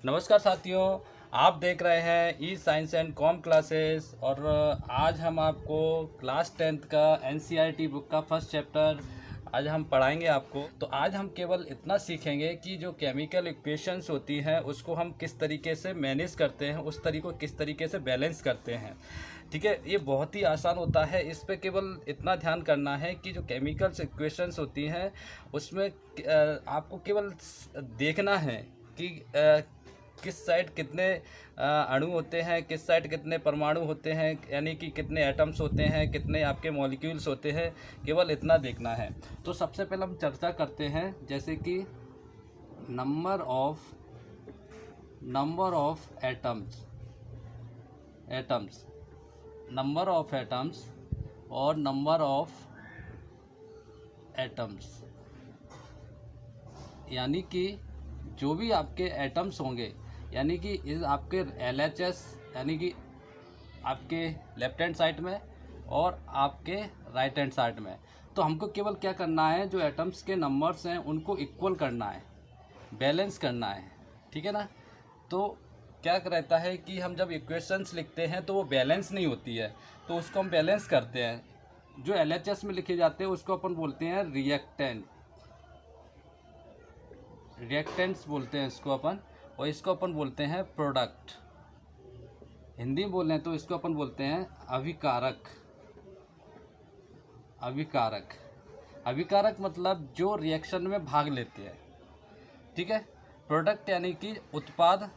नमस्कार साथियों, आप देख रहे हैं E science and com classes. और आज हम आपको क्लास 10th का एनसीईआरटी बुक का फर्स्ट चैप्टर आज हम पढ़ाएंगे आपको। तो आज हम केवल इतना सीखेंगे कि जो केमिकल इक्वेशंस होती हैं उसको हम किस तरीके से मैनेज करते हैं, उस तरीको किस तरीके से बैलेंस करते हैं। ठीक है, ये बहुत ही आसान होता है। इस पे केवल इतना ध्यान करना है कि जो केमिकल्स इक्वेशंस होती हैं उसमें आपको केवल देखना है कि किस साइड कितने अणु होते हैं, किस साइड कितने परमाणु होते हैं, यानी कि कितने एटम्स होते हैं, कितने आपके मॉलिक्यूल्स होते हैं, केवल इतना देखना है। तो सबसे पहले हम चर्चा करते हैं जैसे कि number of atoms number of atoms और नंबर ऑफ एटम्स, यानी कि जो भी आपके एटम्स होंगे, यानी कि इस आपके LHS यानी कि आपके लेफ्ट हैंड साइड में और आपके राइट हैंड साइड में। तो हमको केवल क्या करना है, जो एटम्स के नंबर्स हैं उनको इक्वल करना है, बैलेंस करना है। ठीक है ना। तो क्या रहता है कि हम जब इक्वेशंस लिखते हैं तो वो बैलेंस नहीं होती है, तो उसको हम बैलेंस करते हैं। जो LHS में लिखे जाते हैं उसको अपन बोलते हैं रिएक्टेंट्स बोलते हैं इसको अपन, और इसको अपन बोलते हैं प्रोडक्ट। हिंदी में बोलें तो इसको अपन बोलते हैं अभिकारक मतलब जो रिएक्शन में भाग लेते हैं। ठीक है। प्रोडक्ट यानी कि उत्पाद,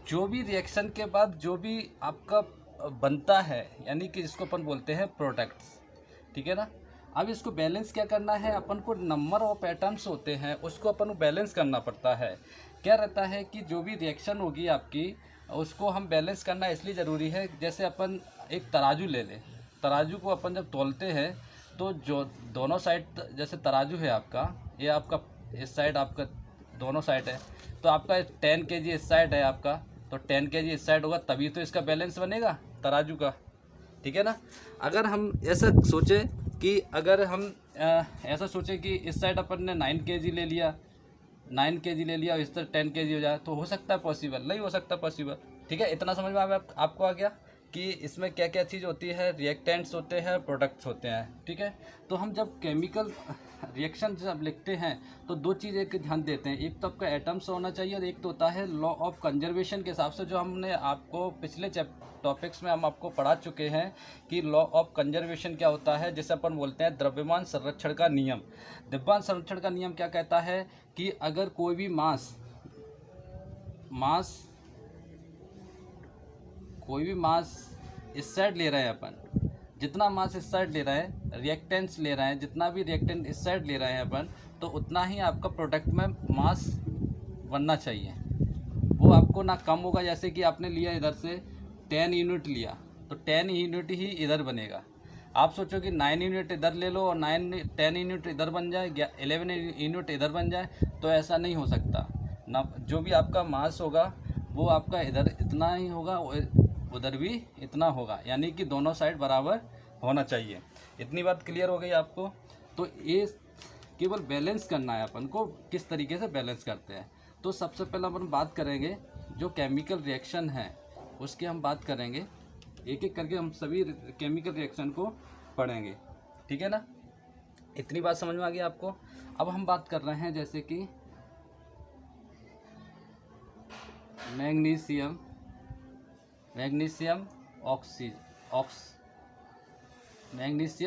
जो भी रिएक्शन के बाद जो भी आपका बनता है, यानी कि इसको अपन बोलते हैं प्रोडक्ट्स। ठीक है ना। अब इसको बैलेंस क्या करना है, अपन को नंबर ऑफ एटम्स होते हैं उसको अपन को बैलेंस करना पड़ता है। क्या रहता है कि जो भी रिएक्शन होगी आपकी उसको हम बैलेंस करना इसलिए ज़रूरी है। जैसे अपन एक तराजू ले लें, तराजू को अपन जब तौलते हैं तो जो दोनों साइड, जैसे तराजू है आपका, ये आपका इस साइड आपका दोनों साइड है, तो आपका 10 kg इस साइड है आपका, तो 10 kg इस साइड होगा, तभी तो इसका बैलेंस बनेगा तराजू का। ठीक है ना। अगर हम ऐसा सोचें कि ऐसा सोचें कि इस साइड अपन ने 9 kg ले लिया, 9 kg ले लिया और इस तरह 10 kg हो जाए, तो हो सकता है पॉसिबल? नहीं हो सकता पॉसिबल। ठीक है, इतना समझ में आपको आ गया कि इसमें क्या क्या चीज़ होती है, रिएक्टेंट्स होते हैं, प्रोडक्ट्स होते हैं। ठीक है। तो हम जब केमिकल रिएक्शन जब लिखते हैं तो दो चीज़ें के ध्यान देते हैं, एक तो आपका एटम्स होना चाहिए और एक तो होता है लॉ ऑफ कंजर्वेशन के हिसाब से, जो हमने आपको पिछले टॉपिक्स में हम आपको पढ़ा चुके हैं कि लॉ ऑफ कंजर्वेशन क्या होता है, जिसे अपन बोलते हैं द्रव्यमान संरक्षण का नियम। द्रव्यमान संरक्षण का नियम क्या कहता है कि अगर कोई भी मास इस साइड ले रहे हैं अपन, जितना मास इस साइड ले रहे हैं, रिएक्टेंट्स ले रहे हैं, जितना भी रिएक्टेंट इस साइड ले रहे हैं अपन, तो उतना ही आपका प्रोडक्ट में मास बनना चाहिए। वो आपको ना कम होगा, जैसे कि आपने लिया इधर से 10 यूनिट लिया तो 10 यूनिट ही इधर बनेगा। आप सोचो कि 9 यूनिट इधर ले लो और 10 यूनिट इधर बन जाए, 11 यूनिट इधर बन जाए, तो ऐसा नहीं हो सकता ना। जो भी आपका मास होगा वो आपका इधर इतना ही होगा, उधर भी इतना होगा, यानी कि दोनों साइड बराबर होना चाहिए। इतनी बात क्लियर हो गई आपको। तो ये केवल बैलेंस करना है अपन को, किस तरीके से बैलेंस करते हैं। तो सबसे पहले अपन बात करेंगे जो केमिकल रिएक्शन है उसकी हम बात करेंगे, एक एक करके हम सभी केमिकल रिएक्शन को पढ़ेंगे। ठीक है ना। इतनी बात समझ में आ गई आपको। अब हम बात कर रहे हैं जैसे कि मैग्नीशियम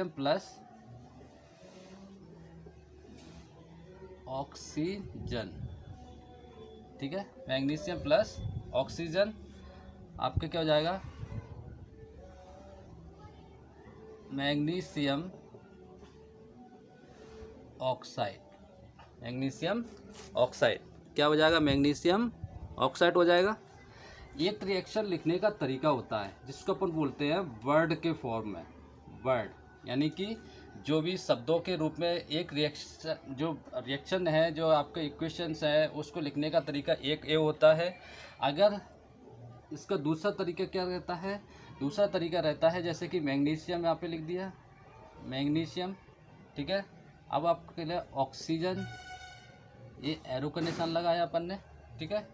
प्लस ऑक्सीजन। ठीक है, मैग्नीशियम प्लस ऑक्सीजन आपका क्या हो जाएगा, मैग्नीशियम ऑक्साइड क्या हो जाएगा, मैग्नीशियम ऑक्साइड हो जाएगा। एक रिएक्शन लिखने का तरीका होता है जिसको अपन बोलते हैं वर्ड के फॉर्म में। वर्ड यानी कि जो भी शब्दों के रूप में एक रिएक्शन है, जो आपके इक्वेशंस है, उसको लिखने का तरीका एक ये होता है। अगर इसका दूसरा तरीका क्या रहता है, दूसरा तरीका रहता है जैसे कि मैग्नीशियम यहाँ पे लिख दिया, मैग्नीशियम। ठीक है। अब आपके लिए ऑक्सीजन ये एरो का निशान लगाया अपन ने, ठीक है।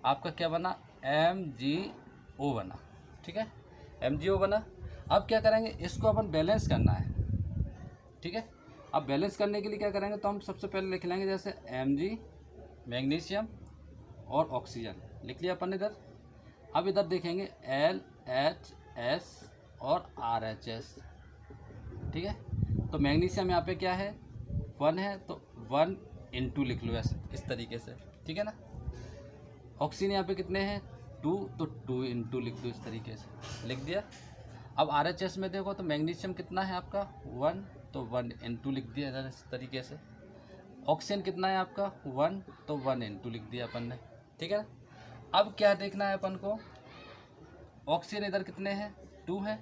आपका क्या बना, MgO बना, ठीक है, MgO बना। अब क्या करेंगे, इसको अपन बैलेंस करना है, ठीक है। अब बैलेंस करने के लिए क्या करेंगे, तो हम सबसे पहले लिख लेंगे जैसे Mg मैग्नीशियम और ऑक्सीजन लिख लिया अपन इधर। अब इधर देखेंगे LHS और RHS, ठीक है। तो मैग्नीशियम यहाँ पे क्या है, 1 है, तो 1 × लिख लो ऐसे इस तरीके से, ठीक है ना। ऑक्सीजन यहाँ पे कितने हैं, 2, तो 2 × लिख दो इस तरीके से, लिख दिया। अब RHS में देखो तो मैग्नीशियम कितना है आपका, 1, तो 1 × लिख दिया इधर इस तरीके से। ऑक्सीजन कितना है आपका, 1, तो 1 × लिख दिया अपन ने, ठीक है ना। अब क्या देखना है अपन को, ऑक्सीजन इधर कितने हैं, 2 है,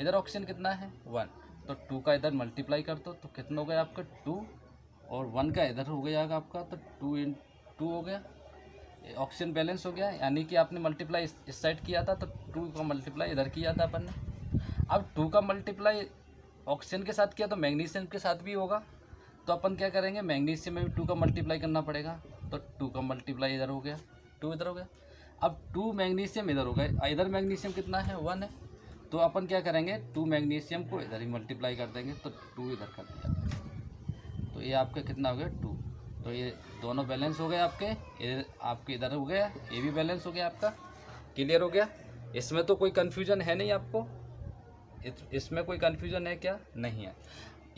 इधर ऑक्सीजन कितना है, 1, तो 2 का इधर मल्टीप्लाई कर दो तो कितना हो गया आपका 2, और 1 का इधर हो गया आपका, तो 2 × 2 हो गया। ऑक्सीजन बैलेंस हो गया, यानी कि आपने मल्टीप्लाई इस साइड किया था तो 2 का मल्टीप्लाई इधर किया था अपन ने। अब 2 का मल्टीप्लाई ऑक्सीजन के साथ किया तो मैग्नीशियम के साथ भी होगा, तो अपन क्या करेंगे, मैग्नीशियम में भी 2 का मल्टीप्लाई करना पड़ेगा, तो 2 का मल्टीप्लाई इधर हो गया, 2 इधर हो गया। अब 2 मैग्नीशियम इधर हो गया, इधर मैग्नीशियम कितना है, 1 है, तो अपन क्या करेंगे, 2 मैग्नीशियम को इधर ही मल्टीप्लाई कर देंगे, तो 2 इधर कर दिया, तो ये आपका कितना हो गया, 2। तो ये दोनों बैलेंस हो गए आपके, ये आपके इधर हो गया, ये भी बैलेंस हो गया आपका, क्लियर हो गया। इसमें तो कोई कन्फ्यूजन है नहीं आपको, इसमें कोई कन्फ्यूजन है क्या, नहीं है।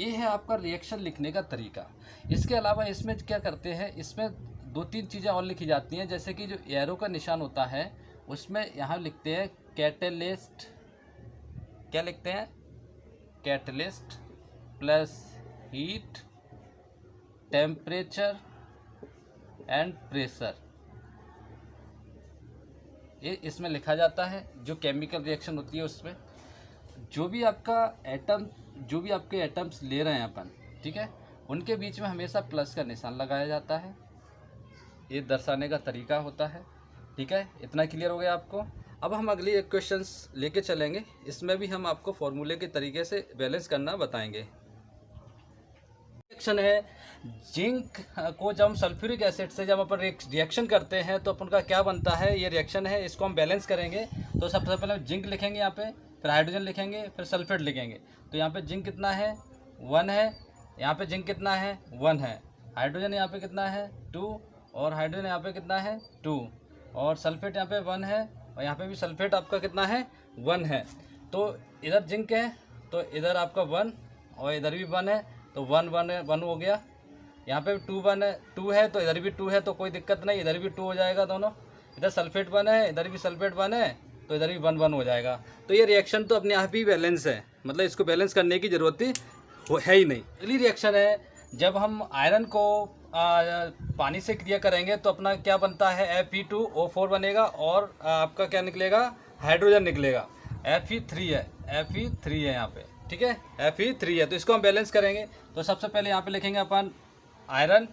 ये है आपका रिएक्शन लिखने का तरीका। इसके अलावा इसमें क्या करते हैं, इसमें 2-3 चीज़ें और लिखी जाती हैं, जैसे कि जो एरो का निशान होता है उसमें यहाँ लिखते हैं कैटलिस्ट, क्या लिखते हैं, catalyst plus heat temperature and pressure, ये इसमें लिखा जाता है। जो केमिकल रिएक्शन होती है उसमें जो भी आपके एटम्स ले रहे हैं अपन, ठीक है, उनके बीच में हमेशा प्लस का निशान लगाया जाता है, ये दर्शाने का तरीका होता है, ठीक है। इतना क्लियर हो गया आपको। अब हम अगली एक क्वेश्चंस लेके चलेंगे, इसमें भी हम आपको फॉर्मूले के तरीके से बैलेंस करना बताएंगे। रिएक्शन है जिंक को जब हम सल्फ्यूरिक एसिड से जब अपन रिएक्शन करते हैं तो अपन का क्या बनता है, ये रिएक्शन है, इसको हम बैलेंस करेंगे। तो सबसे पहले जिंक लिखेंगे यहाँ पे, फिर हाइड्रोजन लिखेंगे, फिर सल्फेट लिखेंगे। तो यहाँ पे जिंक कितना है, 1 है, यहाँ पे जिंक कितना है, 1 है, हाइड्रोजन यहाँ पे कितना है, 2, और हाइड्रोजन यहाँ पे कितना है, 2, और सल्फेट यहाँ पे 1 है, और यहाँ पे भी सल्फेट आपका कितना है, 1 है। तो इधर जिंक है तो इधर आपका 1 और इधर भी 1 है, तो 1 हो गया। यहाँ पे 2 है तो इधर भी 2 है, तो कोई दिक्कत नहीं, इधर भी 2 हो जाएगा दोनों। इधर सल्फेट 1 है, इधर भी सल्फेट 1 है, तो इधर भी 1 हो जाएगा। तो ये रिएक्शन तो अपने आप ही बैलेंस है, मतलब इसको बैलेंस करने की ज़रूरत है ही नहीं। अगली रिएक्शन है जब हम आयरन को पानी से क्रिया करेंगे तो अपना क्या बनता है, Fe2O4 बनेगा, और आपका क्या निकलेगा, हाइड्रोजन निकलेगा, Fe3 है यहाँ पे, ठीक है, Fe3 है। तो इसको हम बैलेंस करेंगे। तो सबसे पहले यहाँ पे लिखेंगे अपन आयरन,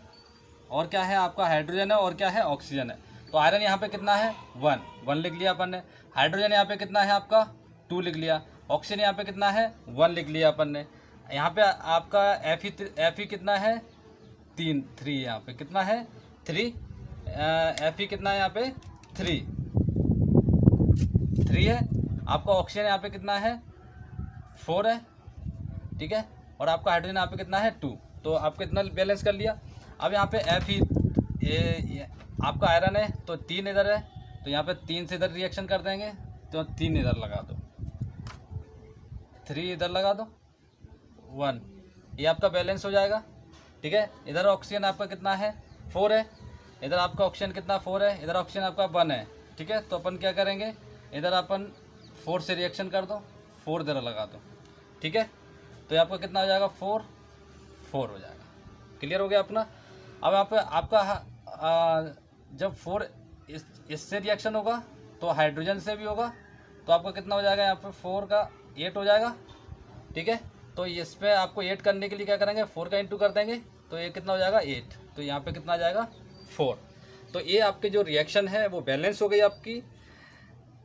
और क्या है आपका हाइड्रोजन है, और क्या है ऑक्सीजन है। तो आयरन यहाँ पे कितना है, 1 लिख लिया अपन ने। हाइड्रोजन यहाँ पे कितना है आपका, 2 लिख लिया। ऑक्सीजन यहाँ पे कितना है, 1 लिख लिया अपन ने। यहाँ पे आपका Fe कितना है, 3 यहाँ पे कितना है, 3, Fe कितना है यहाँ पे, 3 है। आपका ऑक्सीजन यहाँ पे कितना है, 4 है, ठीक है, और आपका हाइड्रोजन यहाँ पे कितना है, 2। तो आपको इतना बैलेंस कर लिया। अब यहाँ पे Fe आपका आयरन है तो 3 इधर है, तो यहाँ पे 3 से इधर रिएक्शन कर देंगे, तो 3 इधर लगा दो, 3 इधर लगा दो, 1, ये आपका बैलेंस हो जाएगा, ठीक है। इधर ऑक्सीजन आपका कितना है, 4 है, इधर आपका ऑक्सीजन कितना 4 है, इधर ऑक्सीजन आपका 1 है, ठीक है। तो अपन क्या करेंगे, इधर अपन 4 से रिएक्शन कर दो, 4 इधर लगा दो, ठीक है। तो ये आपका कितना हो जाएगा, 4 हो जाएगा, क्लियर हो गया अपना। अब यहाँ पे आपका जब 4 इससे रिएक्शन होगा तो हाइड्रोजन से भी होगा, तो आपका कितना हो जाएगा, यहाँ पे 4 का 8 हो जाएगा, ठीक है। तो इस पर आपको 8 करने के लिए क्या करेंगे, 4 का इंटू कर देंगे, तो ये कितना हो जाएगा, 8। तो यहाँ पे कितना आ जाएगा, 4। तो ये आपकी जो रिएक्शन है वो बैलेंस हो गई आपकी,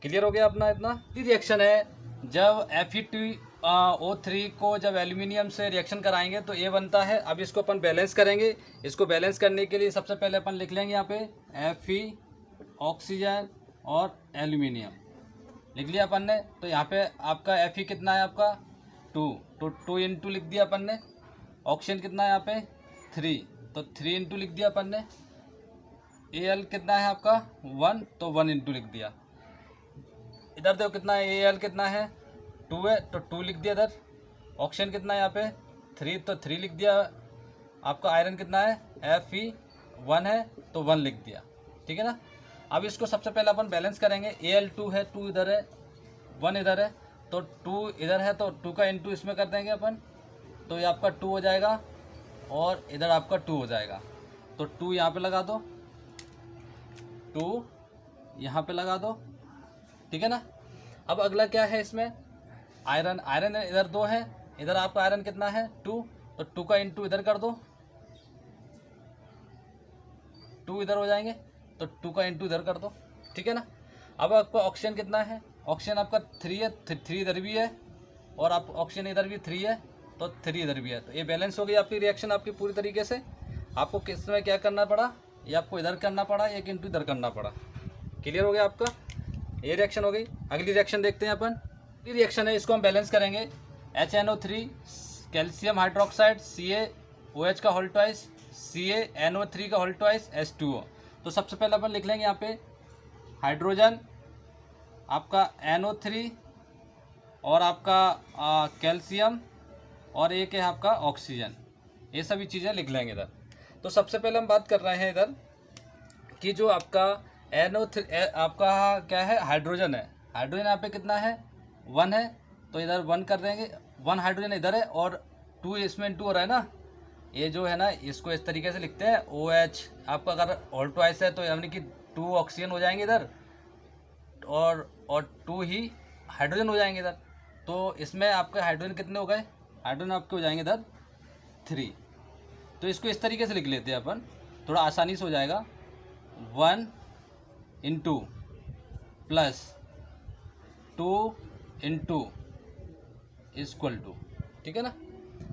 क्लियर हो गया अपना इतना। ये रिएक्शन है जब O3 को जब एल्यूमिनियम से रिएक्शन कराएंगे तो ये बनता है। अब इसको अपन बैलेंस करेंगे। इसको बैलेंस करने के लिए सबसे पहले अपन लिख लेंगे यहाँ पे Fe ऑक्सीजन और एल्यूमिनियम लिख लिया अपन ने। तो यहाँ पे आपका Fe कितना है आपका 2, तो 2 इंटू लिख दिया अपन ने। ऑक्सीजन कितना है यहाँ पे 3, तो 3 इंटू लिख दिया अपन ने। Al कितना है आपका 1, तो 1 इंटू लिख दिया। इधर देखो कितना है Al कितना है 2 है, तो 2 लिख दिया इधर। ऑक्सीजन कितना है यहाँ पे 3, तो 3 लिख दिया। आपका आयरन कितना है Fe 1 है, तो 1 लिख दिया। ठीक है ना। अब इसको सबसे पहले अपन बैलेंस करेंगे। Al2 है, 2 इधर है, 1 इधर है, तो 2 इधर है, तो 2 का इंटू इसमें कर देंगे अपन, तो ये आपका 2 हो जाएगा और इधर आपका 2 हो जाएगा। तो 2 यहाँ पे लगा दो, 2 यहाँ पे लगा दो। ठीक है ना। अब अगला क्या है इसमें आयरन। आयरन इधर 2 है, इधर आपका आयरन कितना है 2, तो 2 का इंटू इधर कर दो, 2 इधर हो जाएंगे, तो 2 का इंटू इधर कर दो। ठीक है ना। अब आपका ऑक्सीजन कितना है, ऑक्सीजन आपका 3 है, 3 इधर भी है और आप ऑक्सीजन इधर भी 3 है, तो 3 इधर भी है। तो ये बैलेंस हो गई आपकी रिएक्शन आपकी पूरी तरीके से। आपको किस में क्या करना पड़ा, ये आपको इधर करना पड़ा, एक इंटू इधर करना पड़ा। क्लियर हो गया आपका, ये रिएक्शन हो गई। अगली रिएक्शन देखते हैं अपन। अगली रिएक्शन है, इसको हम बैलेंस करेंगे। HNO3 कैल्शियम हाइड्रोक्साइड CaOH का होल ट्वाइस CaNO3 का होल ट्वाइस H2O। तो सबसे पहले अपन लिख लेंगे यहाँ पे हाइड्रोजन आपका NO3 और आपका कैल्शियम और एक है आपका ऑक्सीजन, ये सभी चीज़ें लिख लेंगे इधर। तो सबसे पहले हम बात कर रहे हैं इधर कि जो आपका NO3 आपका क्या है हाइड्रोजन है। हाइड्रोजन यहाँ पे कितना है 1 है, तो इधर 1 कर देंगे। 1 हाइड्रोजन इधर है और 2 इसमें इंटू हो रहा है ना, ये जो है ना इसको इस तरीके से लिखते हैं OH। आपका अगर होल ट्वाइस है तो यानी कि 2 ऑक्सीजन हो जाएंगे इधर और 2 ही हाइड्रोजन हो जाएंगे इधर। तो इसमें आपके हाइड्रोजन कितने हो गए, हाइड्रोजन आपके हो जाएंगे इधर 3। तो इसको इस तरीके से लिख लेते हैं अपन, थोड़ा आसानी से हो जाएगा। 1 into plus 2 into equal to. ठीक है ना,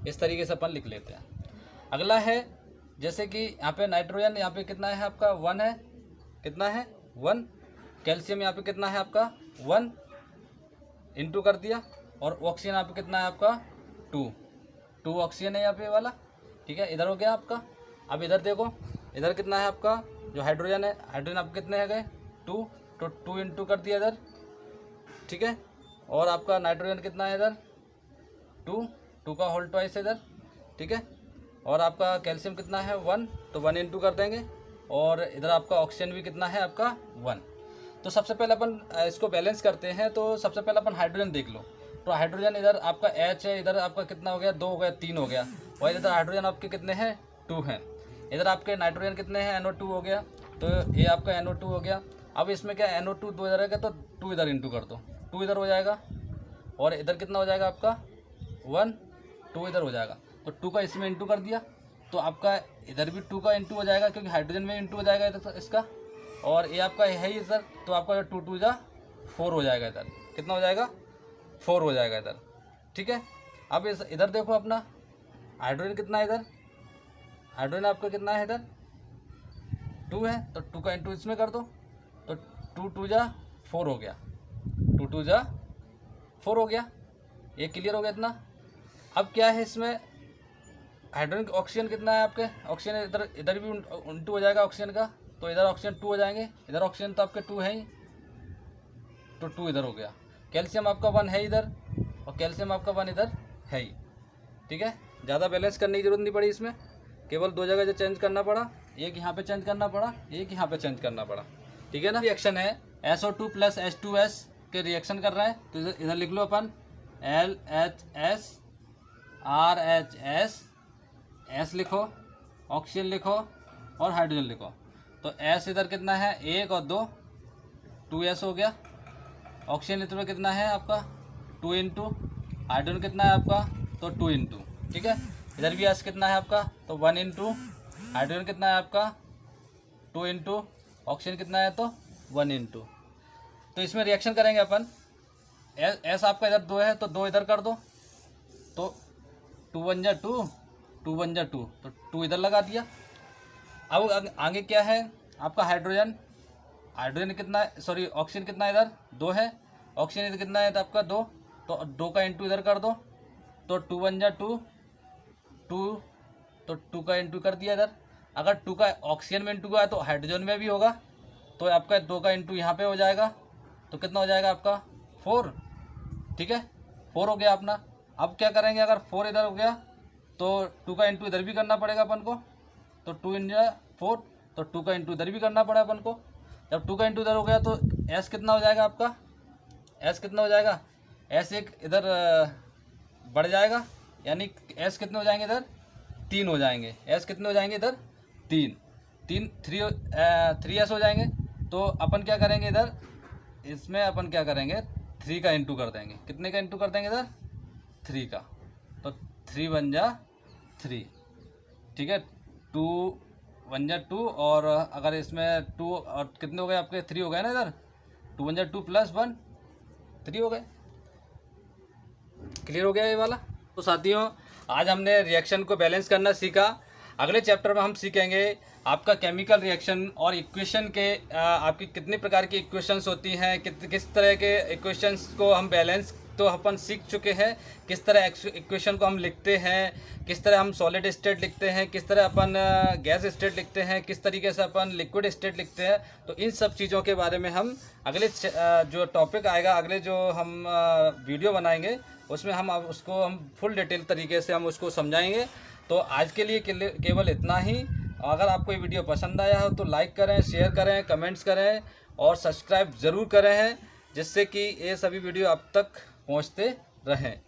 इस तरीके से अपन लिख लेते हैं। अगला है जैसे कि यहाँ पे नाइट्रोजन यहाँ पे कितना है आपका 1 है, कितना है 1। कैल्शियम यहाँ पे कितना है आपका 1 इंटू कर दिया और ऑक्सीजन यहाँ पे कितना है आपका 2 ऑक्सीजन है यहाँ पे वाला। ठीक है, इधर हो गया आपका। अब इधर देखो, इधर कितना है आपका जो हाइड्रोजन है, हाइड्रोजन आपके कितने है गए 2, तो 2 इंटू कर दिया इधर। ठीक है, और आपका नाइट्रोजन कितना है इधर 2 का होल ट्वाइस है इधर। ठीक है, और आपका कैल्शियम कितना है 1, तो 1 इंटू कर देंगे और इधर आपका ऑक्सीजन भी कितना है आपका 1। तो सबसे पहले अपन इसको बैलेंस करते हैं। तो सबसे पहले अपन हाइड्रोजन देख लो। तो हाइड्रोजन इधर आपका H है, इधर आपका कितना हो गया 2 हो गया, 3 हो गया, और इधर हाइड्रोजन आपके कितने हैं 2 हैं। इधर आपके नाइट्रोजन कितने हैं NO2 हो गया, तो ये आपका NO2 हो गया। अब इसमें क्या NO2 2 इधर है, तो 2 इधर इंटू कर दो, 2 इधर हो जाएगा और इधर कितना हो जाएगा आपका 1, 2 इधर हो जाएगा, तो 2 का इसमें इंटू कर दिया, तो आपका इधर भी 2 का इंटू हो जाएगा क्योंकि हाइड्रोजन में इंटू हो जाएगा इधर इसका, और ये आपका है ही इधर, तो आपका 2 2 जा 4 हो जाएगा इधर। कितना हो जाएगा 4 हो जाएगा इधर। ठीक है, अब इधर देखो अपना हाइड्रोजन कितना है इधर, हाइड्रोजन आपका कितना है इधर 2 है, तो 2 का इंटू इसमें कर दो, तो 2 2 जा 4 हो गया, 2 2 जा 4 हो गया। ये क्लियर हो गया इतना। अब क्या है इसमें हाइड्रोजन ऑक्सीजन कितना है आपके, ऑक्सीजन इधर इधर भी इंटू हो जाएगा ऑक्सीजन का, तो इधर ऑक्सीजन 2 हो जाएंगे, इधर ऑक्सीजन तो आपके 2 है ही, तो 2 इधर हो गया। कैल्शियम आपका 1 है इधर और कैल्शियम आपका 1 इधर है ही। ठीक है, ज़्यादा बैलेंस करने की जरूरत नहीं पड़ी इसमें, केवल 2 जगह जो चेंज करना पड़ा, एक यहाँ पे चेंज करना पड़ा, एक यहाँ पे चेंज करना पड़ा। ठीक है ना। रिएक्शन है SO2 प्लस H2S के रिएक्शन कर रहे हैं, तो इधर लिख लो अपन LHS RHS, S लिखो, ऑक्सीजन लिखो और हाइड्रोजन लिखो। तो S इधर कितना है 1 और 2, 2S हो गया। ऑक्सीजन इधर कितना है आपका 2 इंटू, हाइड्रोजन कितना है आपका तो 2 इंटू। ठीक है, इधर भी S कितना है आपका तो 1 इंटू, हाइड्रोजन कितना है आपका 2 इंटू, ऑक्सीजन कितना है तो 1 इंटू। तो इसमें रिएक्शन करेंगे अपन, S आपका इधर 2 है तो 2 इधर कर दो, तो 2 1 जा 2, 2 1 जा 2, तो 2 इधर लगा दिया। अब आगे क्या है आपका हाइड्रोजन, हाइड्रोजन कितना है, सॉरी ऑक्सीजन कितना है इधर 2 है, ऑक्सीजन इधर कितना है तो आपका 2, तो 2 का इंटू इधर कर दो, तो 2 1 जा 2, 2, तो 2 का इंटू कर दिया इधर। अगर 2 का ऑक्सीजन में इंटू हुआ है तो हाइड्रोजन में भी होगा, तो आपका 2 का इंटू यहाँ पे हो जाएगा, तो कितना हो जाएगा आपका 4, ठीक है 4 हो गया अपना। अब क्या करेंगे, अगर 4 इधर हो गया तो 2 का इंटू इधर भी करना पड़ेगा अपन को, तो 2 × 4, तो 2 का इंटू इधर भी करना पड़ा अपन को। जब 2 का इंटू इधर हो गया तो S कितना हो जाएगा आपका, S कितना हो जाएगा, S एक इधर बढ़ जाएगा, यानी S कितने हो जाएंगे इधर 3 हो जाएंगे, S कितने हो जाएंगे इधर 3 3S हो जाएंगे। तो अपन क्या करेंगे इधर, इसमें अपन क्या करेंगे 3 का इंटू कर देंगे, कितने का इंटू कर देंगे इधर 3 का, तो 3 1 जा 3, ठीक है 2 1 जा 2, और अगर इसमें 2 और कितने हो गए आपके 3 हो गए ना इधर, 2 1 जा 2 + 1 3 हो गए। क्लियर हो गया ये वाला। तो साथियों आज हमने रिएक्शन को बैलेंस करना सीखा। अगले चैप्टर में हम सीखेंगे आपका केमिकल रिएक्शन और इक्वेशन के आपकी कितने प्रकार की इक्वेशंस होती हैं, किस तरह के इक्वेशंस को हम बैलेंस तो अपन सीख चुके हैं, किस तरह इक्वेशन को हम लिखते हैं, किस तरह हम सॉलिड स्टेट लिखते हैं, किस तरह अपन गैस स्टेट लिखते हैं, किस तरीके से अपन लिक्विड स्टेट लिखते हैं। तो इन सब चीज़ों के बारे में हम अगले जो टॉपिक आएगा, अगले जो हम वीडियो बनाएंगे उसमें हम उसको हम फुल डिटेल तरीके से हम उसको समझाएंगे। तो आज के लिए केवल इतना ही। अगर आपको ये वीडियो पसंद आया हो तो लाइक करें, शेयर करें, कमेंट्स करें और सब्सक्राइब ज़रूर करें, जिससे कि ये सभी वीडियो आप तक पहुंचते रहें।